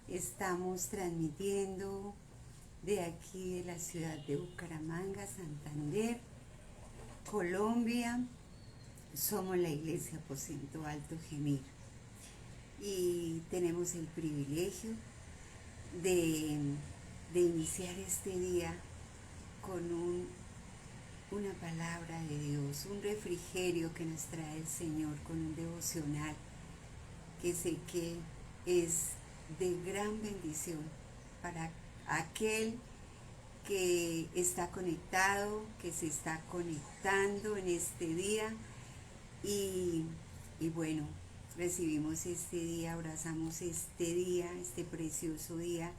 Estamos transmitiendo de aquí de la ciudad de Bucaramanga, Santander, Colombia. Somos la Iglesia Aposento Alto Gemir y tenemos el privilegio de, de iniciar este día con una palabra de Dios, un refrigerio que nos trae el Señor con un devocional que sé que es de gran bendición para aquel que está conectado, que se está conectando en este día y, y bueno, recibimos este día, abrazamos este día, este precioso día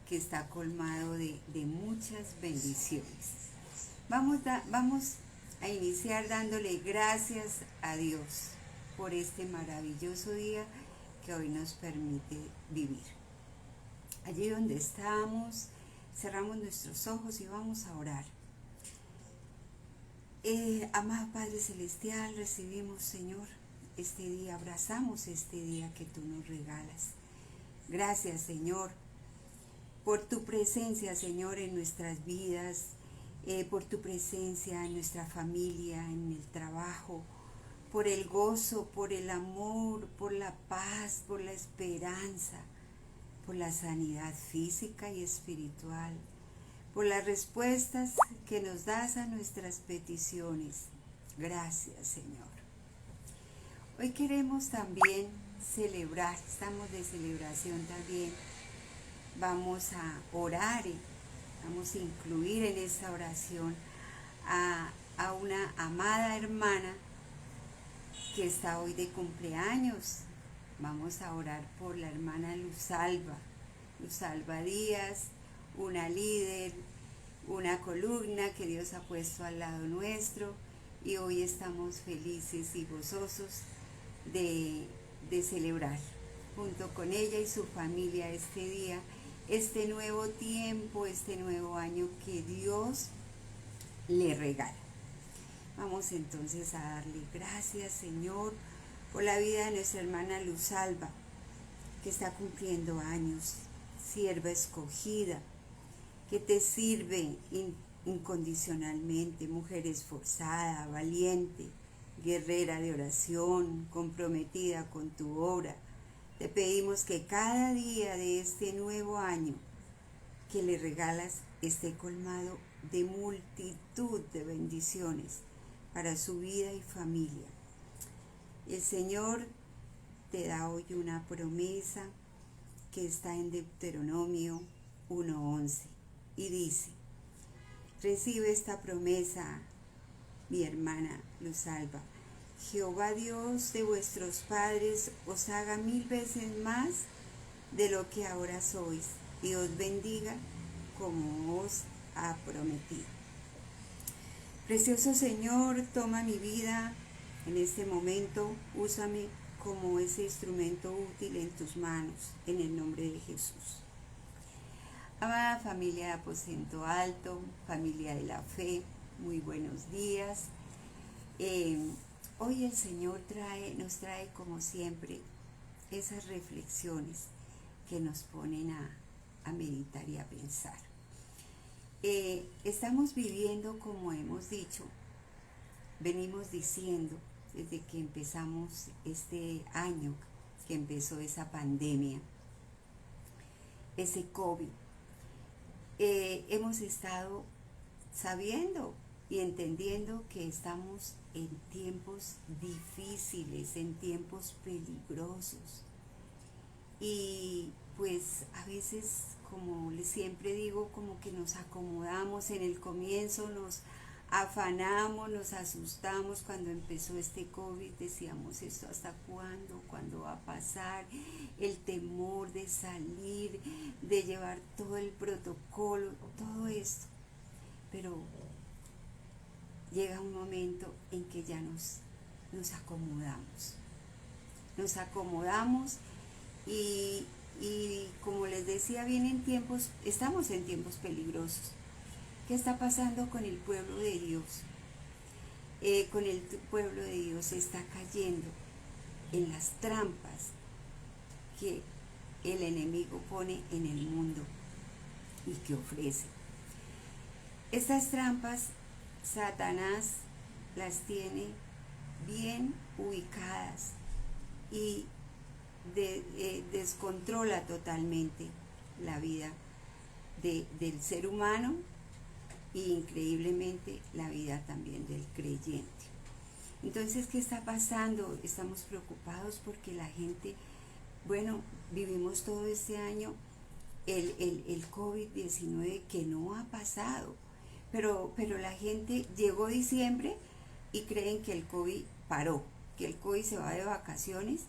que está colmado de muchas bendiciones. Vamos a iniciar dándole gracias a Dios por este maravilloso día que hoy nos permite vivir. Allí donde estamos, cerramos nuestros ojos y vamos a orar. Amado Padre Celestial, recibimos, Señor, este día, abrazamos este día que tú nos regalas. Gracias, Señor, por tu presencia, Señor, en nuestras vidas, por tu presencia en nuestra familia, en el trabajo, por el gozo, por el amor, por la paz, por la esperanza, por la sanidad física y espiritual, por las respuestas que nos das a nuestras peticiones. Gracias, Señor. Hoy queremos también celebrar, estamos de celebración también. Vamos a orar, vamos a incluir en esta oración a una amada hermana que está hoy de cumpleaños. Vamos a orar por la hermana Luzalba Díaz, una líder, una columna que Dios ha puesto al lado nuestro, y hoy estamos felices y gozosos de celebrar junto con ella y su familia este día, este nuevo tiempo, este nuevo año que Dios le regala. Vamos entonces a darle gracias, Señor, por la vida de nuestra hermana Luzalba, que está cumpliendo años, sierva escogida, que te sirve incondicionalmente, mujer esforzada, valiente, guerrera de oración, comprometida con tu obra. Te pedimos que cada día de este nuevo año que le regalas esté colmado de multitud de bendiciones para su vida y familia. El Señor te da hoy una promesa que está en Deuteronomio 1:11 y dice: recibe esta promesa, mi hermana Luzalba. Jehová Dios de vuestros padres os haga 1000 veces más de lo que ahora sois y os bendiga como os ha prometido. Precioso Señor, toma mi vida en este momento, úsame como ese instrumento útil en tus manos, en el nombre de Jesús. Amada familia de Aposento Alto, familia de la fe, muy buenos días. Hoy el Señor nos trae como siempre esas reflexiones que nos ponen a meditar y a pensar. Estamos viviendo, como hemos dicho, venimos diciendo desde que empezamos este año, que empezó esa pandemia, ese COVID. Hemos estado sabiendo y entendiendo que estamos en tiempos difíciles, en tiempos peligrosos. Y pues a veces, como siempre digo, como que nos acomodamos. En el comienzo nos afanamos, nos asustamos cuando empezó este COVID, decíamos: ¿esto hasta cuándo? ¿Cuándo va a pasar? El temor de salir, de llevar todo el protocolo, todo esto. Pero llega un momento en que ya nos acomodamos y como les decía, estamos en tiempos peligrosos. ¿Qué está pasando con el pueblo de Dios? Con el pueblo de Dios está cayendo en las trampas que el enemigo pone en el mundo y que ofrece. Estas trampas Satanás las tiene bien ubicadas y descontrola totalmente la vida del ser humano e increíblemente la vida también del creyente. Entonces, ¿qué está pasando? Estamos preocupados porque la gente, bueno, vivimos todo este año el COVID-19 que no ha pasado, pero la gente llegó diciembre y creen que el COVID paró, que el COVID se va de vacaciones,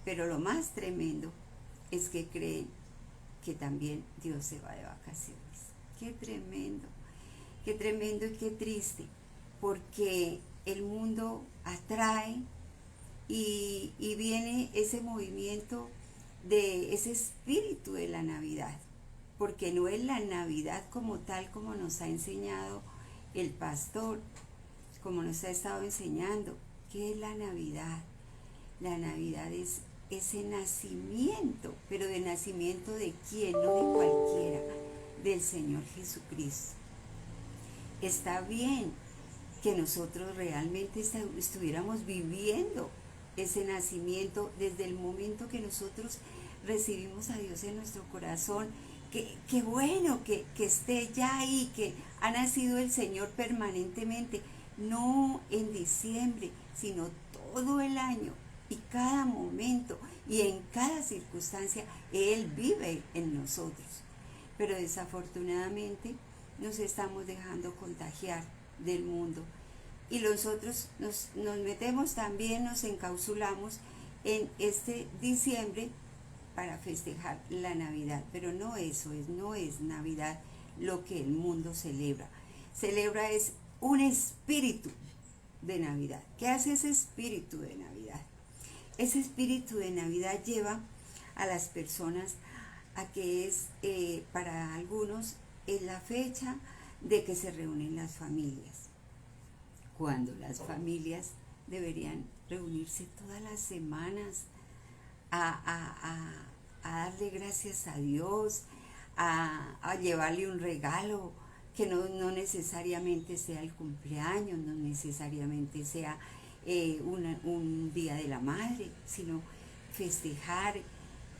pero lo más tremendo es que creen que también Dios se va de vacaciones. Qué tremendo y qué triste, porque el mundo atrae y viene ese movimiento de ese espíritu de la Navidad, porque no es la Navidad como tal como nos ha enseñado el pastor, como nos ha estado enseñando. ¿Qué es la Navidad? La Navidad es ese nacimiento, pero de nacimiento ¿de quién? No de cualquiera, del Señor Jesucristo. Está bien que nosotros realmente estuviéramos viviendo ese nacimiento desde el momento que nosotros recibimos a Dios en nuestro corazón. Qué bueno que esté ya ahí, que ha nacido el Señor permanentemente, no en diciembre, sino todo el año y cada momento y en cada circunstancia Él vive en nosotros. Pero desafortunadamente nos estamos dejando contagiar del mundo y nosotros nos metemos también, nos encapsulamos en este diciembre para festejar la Navidad, pero no eso es, no es Navidad lo que el mundo celebra. Celebra es un espíritu de Navidad. ¿Qué hace ese espíritu de Navidad? Ese espíritu de Navidad lleva a las personas a que es, para algunos, es la fecha de que se reúnen las familias, cuando las familias deberían reunirse todas las semanas a darle gracias a Dios, a llevarle un regalo, que no necesariamente sea el cumpleaños, no necesariamente sea un día de la madre, sino festejar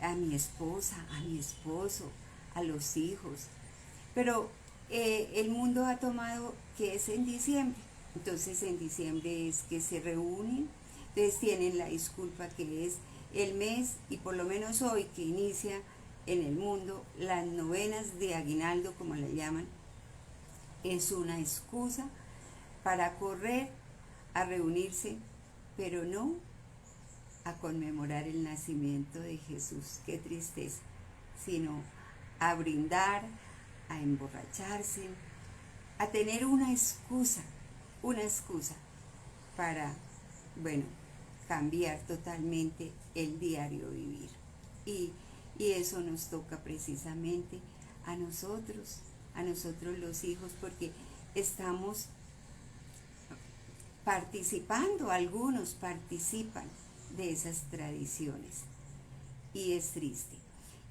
a mi esposa, a mi esposo, a los hijos. Pero el mundo ha tomado que es en diciembre. Entonces en diciembre es que se reúnen, entonces tienen la disculpa que es el mes, y por lo menos hoy que inicia en el mundo las novenas de aguinaldo, como le llaman, es una excusa para correr a reunirse, pero no a conmemorar el nacimiento de Jesús, qué tristeza, sino a brindar, a emborracharse, a tener una excusa para, bueno, cambiar totalmente el diario vivir. Y eso nos toca precisamente a nosotros los hijos, porque estamos participando, algunos participan de esas tradiciones y es triste.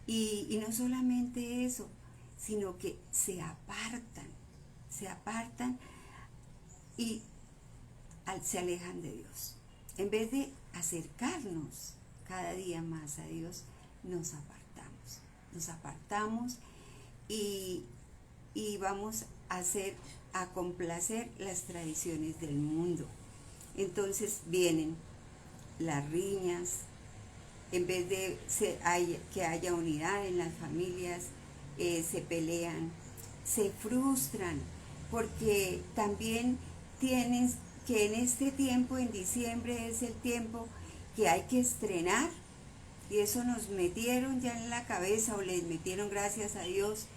Y no solamente eso, sino que se apartan y se alejan de Dios. En vez de acercarnos cada día más a Dios, nos apartamos y vamos a complacer las tradiciones del mundo. Entonces vienen las riñas, en vez de que haya unidad en las familias, se pelean, se frustran, porque también tienen que en este tiempo, en diciembre, es el tiempo que hay que estrenar, y eso nos metieron ya en la cabeza, o les metieron, gracias a Dios,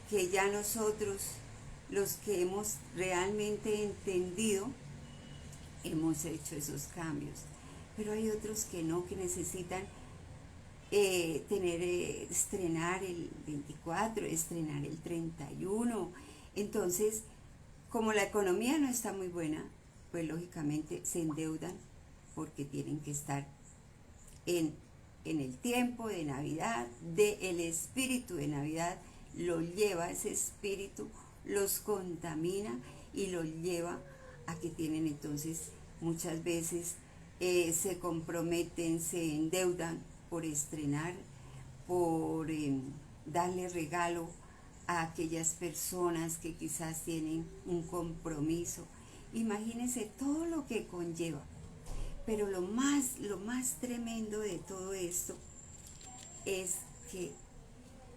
que ya nosotros, los que hemos realmente entendido, hemos hecho esos cambios. Pero hay otros que no, que necesitan estrenar el 24, estrenar el 31. Entonces, como la economía no está muy buena, pues lógicamente se endeudan porque tienen que estar en en el tiempo de Navidad, del espíritu de Navidad, lo lleva ese espíritu, los contamina y los lleva a que tienen entonces muchas veces se comprometen, se endeudan por estrenar, por darle regalo a aquellas personas que quizás tienen un compromiso. Imagínense todo lo que conlleva. Pero lo más tremendo de todo esto es que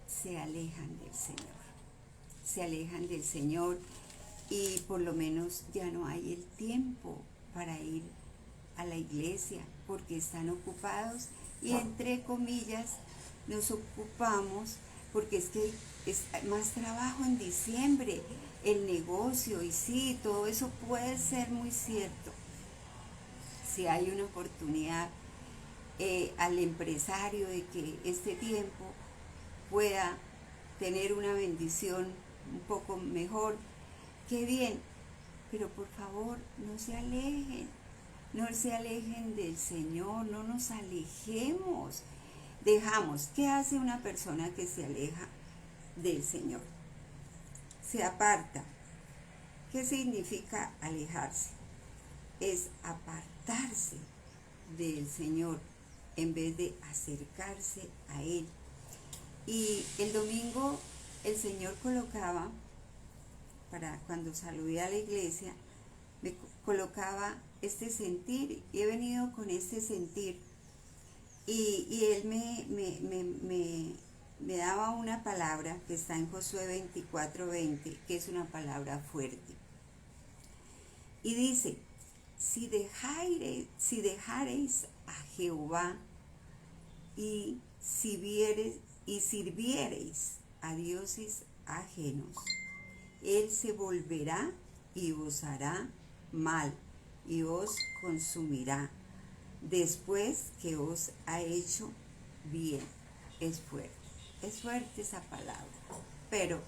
se alejan del Señor. Se alejan del Señor y por lo menos ya no hay el tiempo para ir a la iglesia porque están ocupados y entre comillas nos ocupamos porque es que es más trabajo en diciembre, el negocio y sí, todo eso puede ser muy cierto. Si hay una oportunidad al empresario de que este tiempo pueda tener una bendición un poco mejor, qué bien, pero por favor no se alejen del Señor, no nos alejemos. ¿Qué hace una persona que se aleja del Señor? Se aparta. ¿Qué significa alejarse? Es apartarse del Señor en vez de acercarse a Él. Y el domingo el Señor colocaba, para cuando saludé a la iglesia, me colocaba este sentir y he venido con este sentir. Y Él me daba una palabra que está en Josué 24:20, que es una palabra fuerte. Y dice, si dejareis a Jehová y sirviereis a dioses ajenos, Él se volverá y os hará mal y os consumirá después que os ha hecho bien. Es fuerte esa palabra, pero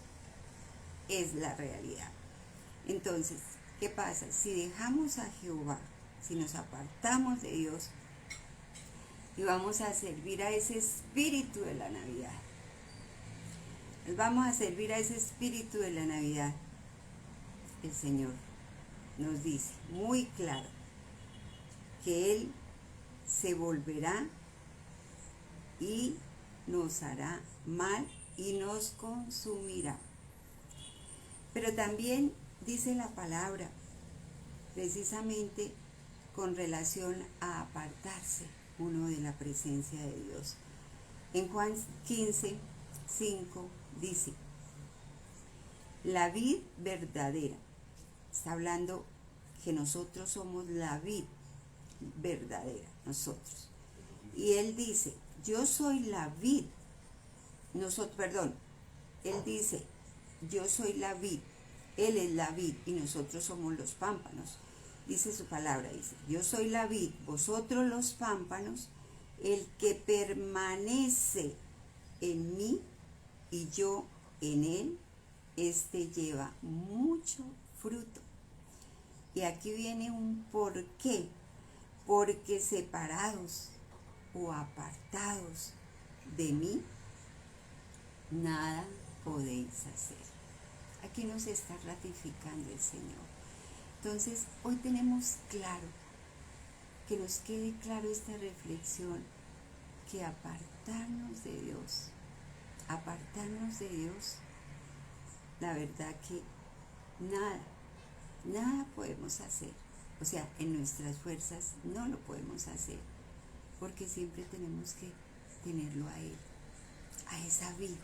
es la realidad. Entonces, ¿qué pasa? Si dejamos a Jehová, si nos apartamos de Dios y vamos a servir a ese espíritu de la Navidad, vamos a servir a ese espíritu de la Navidad, el Señor nos dice muy claro que Él se volverá y nos hará mal y nos consumirá. Pero también dice la palabra, precisamente con relación a apartarse uno de la presencia de Dios. En Juan 15:5 dice, la vid verdadera, está hablando que nosotros somos la vid verdadera, nosotros. Y Él dice, yo soy la vid, Él dice, yo soy la vid, Él es la vid y nosotros somos los pámpanos. Dice su palabra, dice, yo soy la vid, vosotros los pámpanos, el que permanece en mí y yo en él, este lleva mucho fruto. Y aquí viene un por qué, porque separados o apartados de mí, nada podéis hacer. Aquí nos está ratificando el Señor. Entonces, hoy tenemos claro, que nos quede claro esta reflexión, que apartarnos de Dios, la verdad que nada podemos hacer. O sea, en nuestras fuerzas no lo podemos hacer, porque siempre tenemos que tenerlo a Él, a esa vid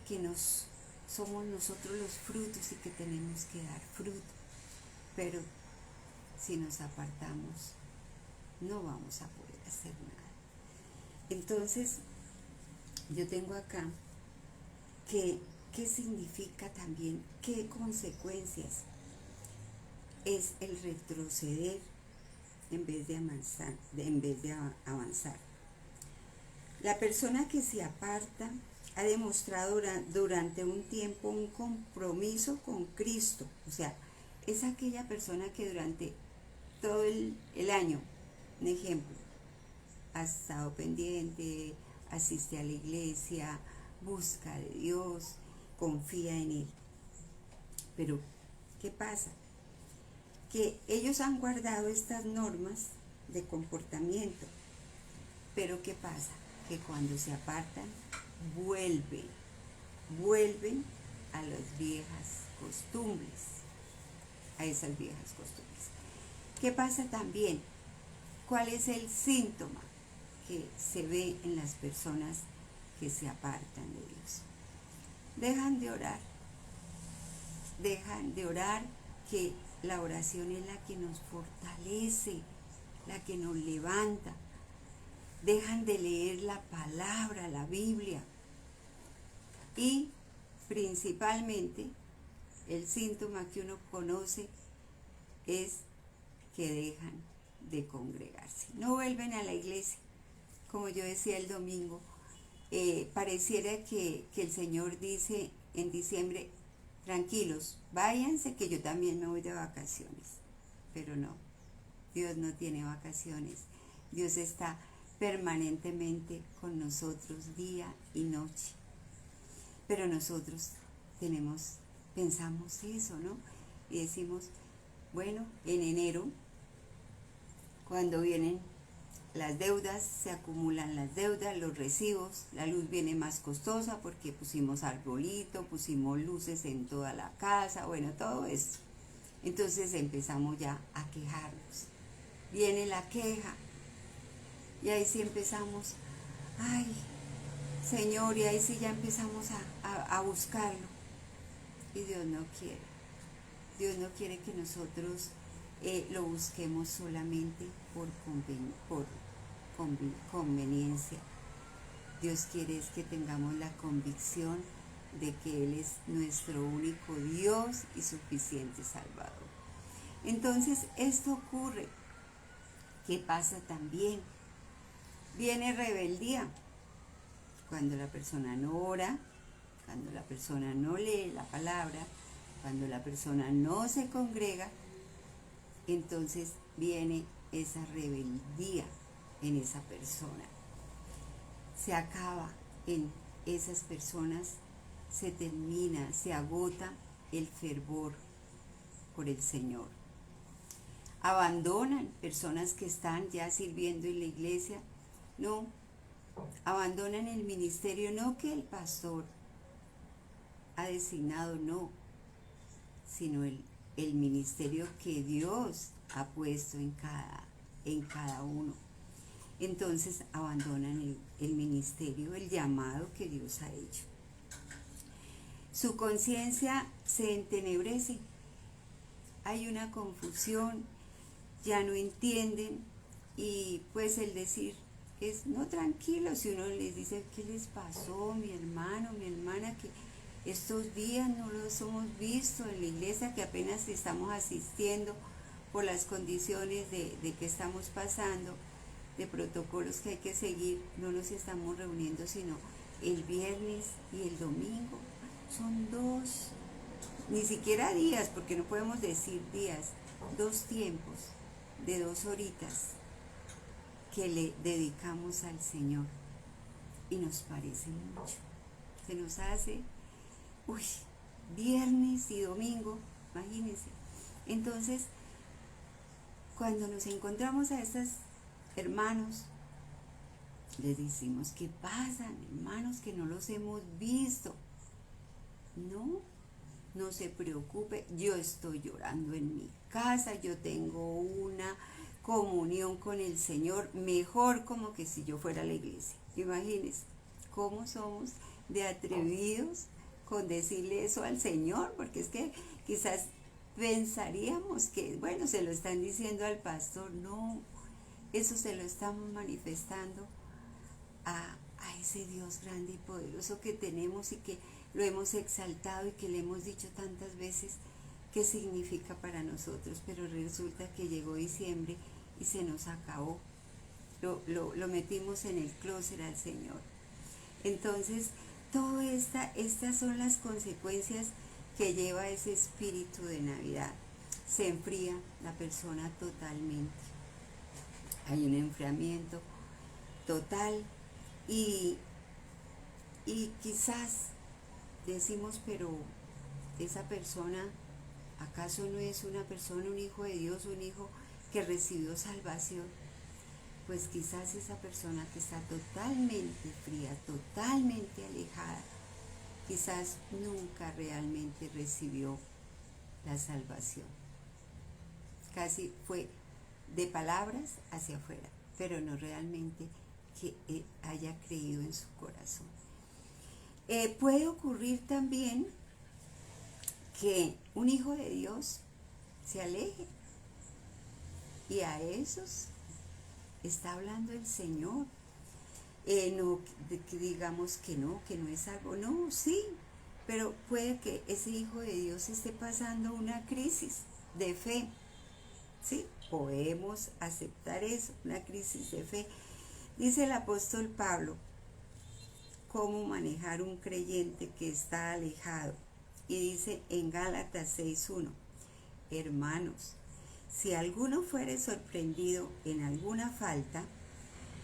que somos nosotros los frutos y que tenemos que dar fruto. Pero si nos apartamos, no vamos a poder hacer nada. Entonces, yo tengo acá qué significa también, qué consecuencias es el retroceder en vez de avanzar. La persona que se aparta ha demostrado durante un tiempo un compromiso con Cristo. O sea, es aquella persona que durante todo el año, un ejemplo, has estado pendiente, asiste a la iglesia, busca de Dios, confía en Él. Pero, ¿qué pasa? Que ellos han guardado estas normas de comportamiento. Pero ¿qué pasa? Que cuando se apartan, vuelven a las viejas costumbres, a esas viejas costumbres. ¿Qué pasa también? ¿Cuál es el síntoma que se ve en las personas que se apartan de Dios? Dejan de orar, que la oración es la que nos fortalece, la que nos levanta. Dejan de leer la palabra, la Biblia. Y principalmente el síntoma que uno conoce es que dejan de congregarse. No vuelven a la iglesia. Como yo decía el domingo, pareciera que el Señor dice en diciembre: tranquilos, váyanse que yo también me voy de vacaciones. Pero no, Dios no tiene vacaciones. Dios está permanentemente con nosotros día y noche. Pero nosotros pensamos eso, ¿no? Y decimos, bueno, en enero, cuando vienen las deudas, se acumulan las deudas, los recibos, la luz viene más costosa porque pusimos arbolito, pusimos luces en toda la casa, bueno, todo eso. Entonces empezamos ya a quejarnos. Viene la queja. Y ahí sí empezamos, ay, Señor, y ahí sí ya empezamos a buscarlo. Y Dios no quiere. Dios no quiere que nosotros lo busquemos solamente por conveniencia. Dios quiere es que tengamos la convicción de que Él es nuestro único Dios y suficiente Salvador. Entonces, esto ocurre. ¿Qué pasa también? Viene rebeldía. Cuando la persona no ora, cuando la persona no lee la palabra, cuando la persona no se congrega, entonces viene esa rebeldía en esa persona. Se acaba en esas personas, se termina, se agota el fervor por el Señor. Abandonan personas que están ya sirviendo en la iglesia, no, abandonan el ministerio, no que el pastor ha designado, no, sino el ministerio que Dios ha puesto en cada uno. Entonces abandonan el ministerio, el llamado que Dios ha hecho. Su conciencia se entenebrece, hay una confusión, ya no entienden, y pues el decir es, no, tranquilo, si uno les dice, ¿qué les pasó, mi hermano, mi hermana, que estos días no los hemos visto en la iglesia, que apenas estamos asistiendo por las condiciones de que estamos pasando, de protocolos que hay que seguir, no nos estamos reuniendo sino el viernes y el domingo? Son dos, ni siquiera días, porque no podemos decir días, 2 tiempos de 2 horitas que le dedicamos al Señor, y nos parece mucho. Se nos hace, viernes y domingo, imagínense. Entonces, cuando nos encontramos a estos hermanos, les decimos, ¿qué pasa, hermanos, que no los hemos visto? No se preocupe, yo estoy llorando en mi casa, yo tengo una comunión con el Señor, mejor como que si yo fuera a la iglesia. Imagínense cómo somos de atrevidos con decirle eso al Señor, porque es que quizás pensaríamos que, bueno, se lo están diciendo al pastor. No, eso se lo estamos manifestando a ese Dios grande y poderoso que tenemos y que lo hemos exaltado y que le hemos dicho tantas veces qué significa para nosotros, pero resulta que llegó diciembre y se nos acabó. Lo metimos en el closet al Señor. Entonces, todas estas son las consecuencias que lleva ese espíritu de Navidad. Se enfría la persona totalmente. Hay un enfriamiento total. Y quizás decimos, pero esa persona, ¿acaso no es una persona, un hijo de Dios, un hijo que recibió salvación? Pues quizás esa persona que está totalmente fría, totalmente alejada, quizás nunca realmente recibió la salvación. Casi fue de palabras hacia afuera, pero no realmente que haya creído en su corazón. Puede ocurrir también que un hijo de Dios se aleje, y a esos está hablando el Señor. No que digamos que no es salvo, no, sí, pero puede que ese hijo de Dios esté pasando una crisis de fe, ¿sí? Podemos aceptar eso, una crisis de fe. Dice el apóstol Pablo, cómo manejar un creyente que está alejado. Y dice en Gálatas 6:1, hermanos, si alguno fuere sorprendido en alguna falta,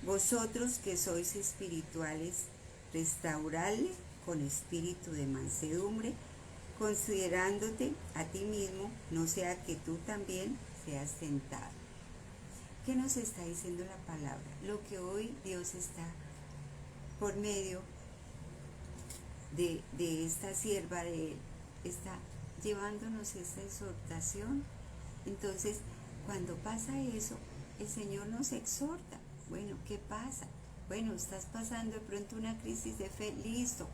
vosotros que sois espirituales, restauradle con espíritu de mansedumbre, considerándote a ti mismo, no sea que tú también seas tentado. ¿Qué nos está diciendo la palabra? Lo que hoy Dios está, por medio de esta sierva de Él, está llevándonos esta exhortación. Entonces, cuando pasa eso, el Señor nos exhorta. Bueno, ¿qué pasa? Bueno, estás pasando de pronto una crisis de fe, listo.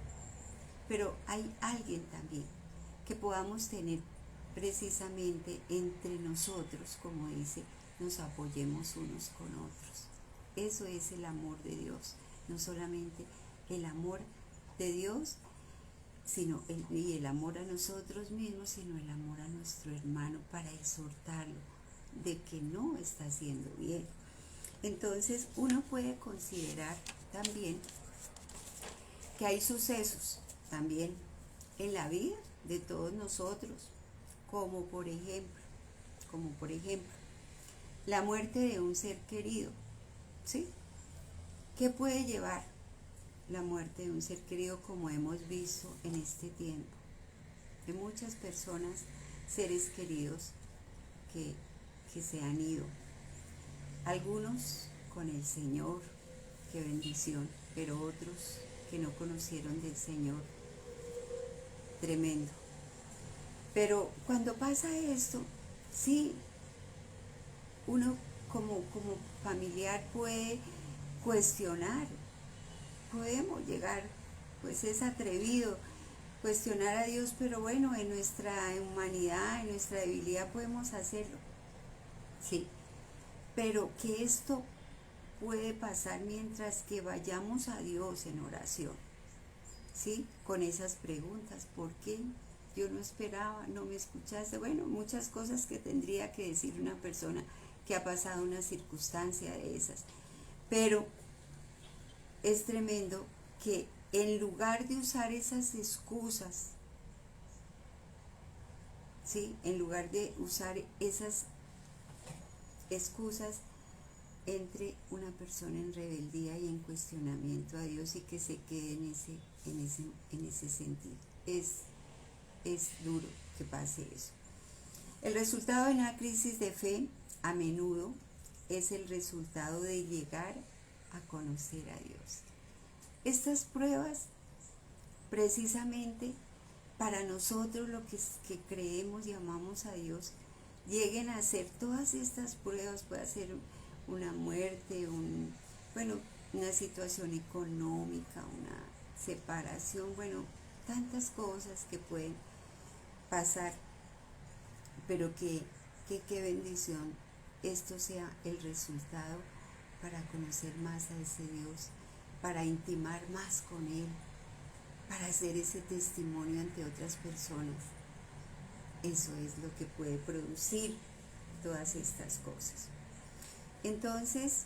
Pero hay alguien también que podamos tener precisamente entre nosotros, como dice, nos apoyemos unos con otros. Eso es el amor de Dios. No solamente el amor de Dios, sino el amor a nosotros mismos, sino el amor a nuestro hermano para exhortarlo de que no está haciendo bien. Entonces uno puede considerar también que hay sucesos también en la vida de todos nosotros, como por ejemplo, la muerte de un ser querido, ¿sí? ¿Qué puede llevar la muerte de un ser querido, como hemos visto en este tiempo? De muchas personas, seres queridos que se han ido. Algunos con el Señor, qué bendición, pero otros que no conocieron del Señor, tremendo. Pero cuando pasa esto, sí, uno como familiar puede cuestionar, podemos llegar, pues es atrevido cuestionar a Dios, pero bueno, en nuestra humanidad, en nuestra debilidad podemos hacerlo, sí. Pero que esto puede pasar mientras que vayamos a Dios en oración, ¿sí? Con esas preguntas, ¿por qué? Yo no esperaba, no me escuchaste. Bueno, muchas cosas que tendría que decir una persona que ha pasado una circunstancia de esas. Pero es tremendo que en lugar de usar esas excusas, ¿sí? En lugar de usar esas excusas, entre una persona en rebeldía y en cuestionamiento a Dios y que se quede en ese sentido. Es duro que pase eso. El resultado de una crisis de fe a menudo es el resultado de llegar a conocer a Dios. Estas pruebas, precisamente para nosotros lo que creemos y amamos a Dios, lleguen a ser todas estas pruebas, puede ser una muerte, una situación económica, una separación, bueno, tantas cosas que pueden pasar, pero qué bendición esto sea el resultado para conocer más a ese Dios, para intimar más con Él, para hacer ese testimonio ante otras personas. Eso es lo que puede producir todas estas cosas. Entonces,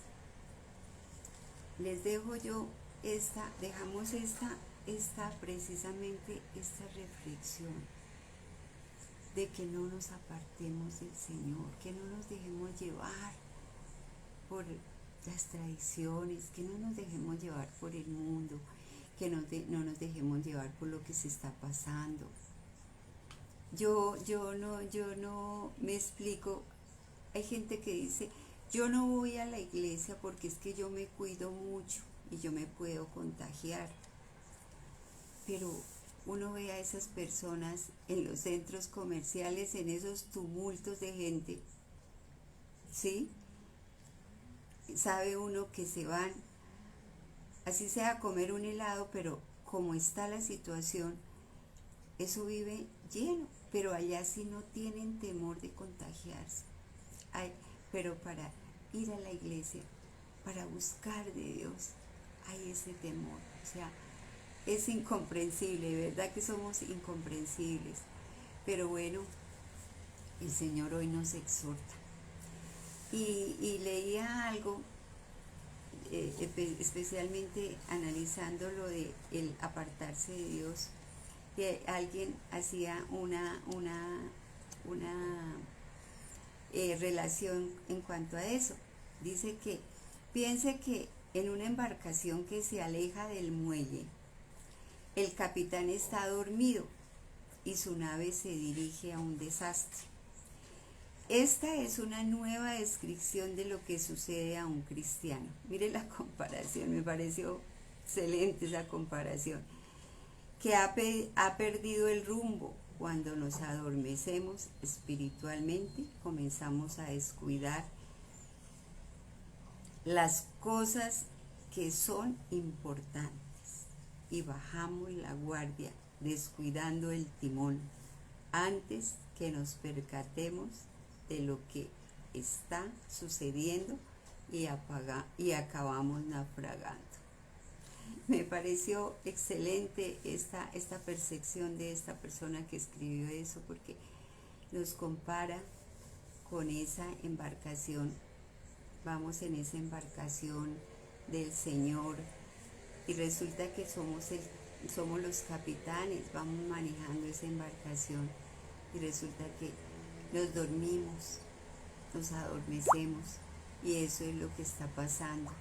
les dejo yo dejamos precisamente esta reflexión de que no nos apartemos del Señor, que no nos dejemos llevar por las tradiciones, que no nos dejemos llevar por el mundo, que no nos dejemos llevar por lo que se está pasando. Yo no me explico. Hay gente que dice, yo no voy a la iglesia porque es que yo me cuido mucho y yo me puedo contagiar. Pero uno ve a esas personas en los centros comerciales, en esos tumultos de gente, ¿sí? Sabe uno que se van, así sea a comer un helado, pero como está la situación, eso vive lleno, pero allá sí no tienen temor de contagiarse. Ay, pero para ir a la iglesia, para buscar de Dios, hay ese temor. O sea, es incomprensible, ¿verdad que somos incomprensibles? Pero bueno, el Señor hoy nos exhorta. Y leía algo, especialmente analizando lo de el apartarse de Dios, que alguien hacía una relación en cuanto a eso. Dice que piense que en una embarcación que se aleja del muelle, el capitán está dormido y su nave se dirige a un desastre. Esta es una nueva descripción de lo que sucede a un cristiano. Mire la comparación, me pareció excelente esa comparación. Que ha perdido el rumbo. Cuando nos adormecemos espiritualmente, comenzamos a descuidar las cosas que son importantes y bajamos la guardia, descuidando el timón antes que nos percatemos de lo que está sucediendo y acabamos naufragando. Me pareció excelente esta percepción de esta persona que escribió eso, porque nos compara con esa embarcación. Vamos en esa embarcación del Señor y resulta que somos los capitanes, vamos manejando esa embarcación y resulta que nos dormimos, nos adormecemos, y eso es lo que está pasando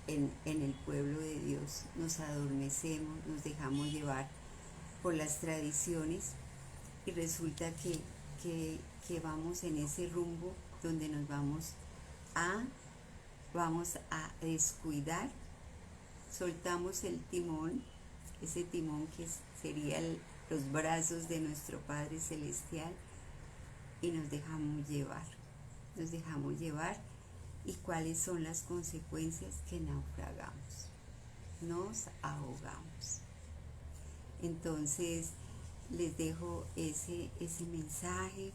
en el pueblo de Dios. Nos adormecemos, nos dejamos llevar por las tradiciones y resulta que vamos en ese rumbo donde nos vamos a descuidar, soltamos el timón, ese timón que sería los brazos de nuestro Padre Celestial, y nos dejamos llevar. ¿Y cuáles son las consecuencias? Que naufragamos, nos ahogamos. Entonces les dejo ese mensaje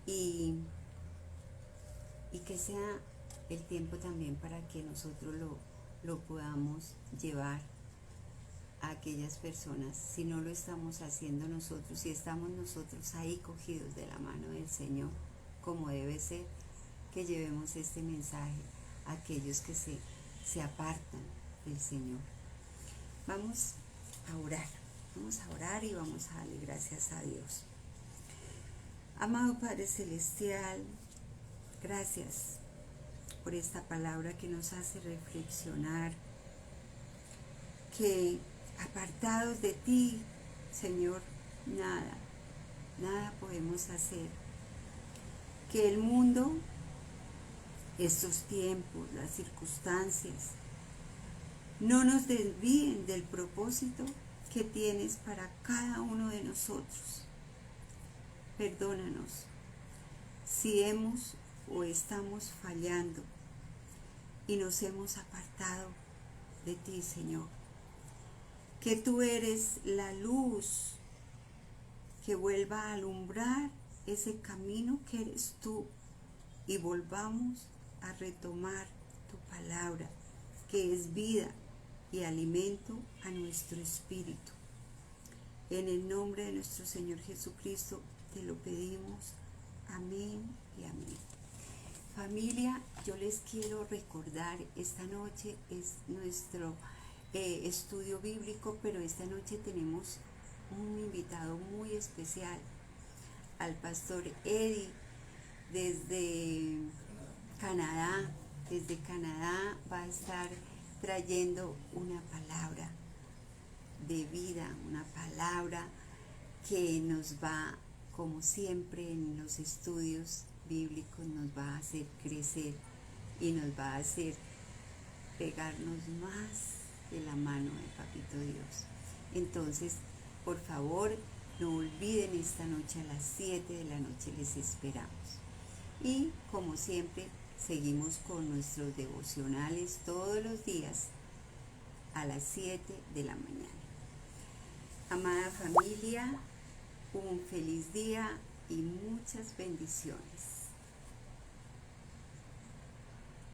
y que sea el tiempo también para que nosotros lo podamos llevar a aquellas personas. Si no lo estamos haciendo nosotros, si estamos nosotros ahí cogidos de la mano del Señor, como debe ser, que llevemos este mensaje a aquellos que se apartan del Señor. Vamos a orar y vamos a darle gracias a Dios. Amado Padre Celestial, gracias por esta palabra que nos hace reflexionar, que apartados de ti, Señor, nada podemos hacer. Que el mundo, estos tiempos, las circunstancias, no nos desvíen del propósito que tienes para cada uno de nosotros. Perdónanos si hemos o estamos fallando y nos hemos apartado de ti, Señor. Que tú eres la luz que vuelva a alumbrar ese camino que eres tú, y volvamos a retomar tu palabra, que es vida y alimento a nuestro espíritu. En el nombre de nuestro Señor Jesucristo te lo pedimos. Amén y amén. Familia, yo les quiero recordar, esta noche es nuestro estudio bíblico, pero esta noche tenemos un invitado muy especial, al pastor Eddie, desde Canadá. desde Canadá va a estar trayendo una palabra de vida, una palabra que nos va, como siempre en los estudios bíblicos, nos va a hacer crecer y nos va a hacer pegarnos más de la mano de Papito Dios. Entonces, por favor, no olviden esta noche a las 7 de la noche les esperamos. Y como siempre, seguimos con nuestros devocionales todos los días a las 7 de la mañana. Amada familia, un feliz día y muchas bendiciones.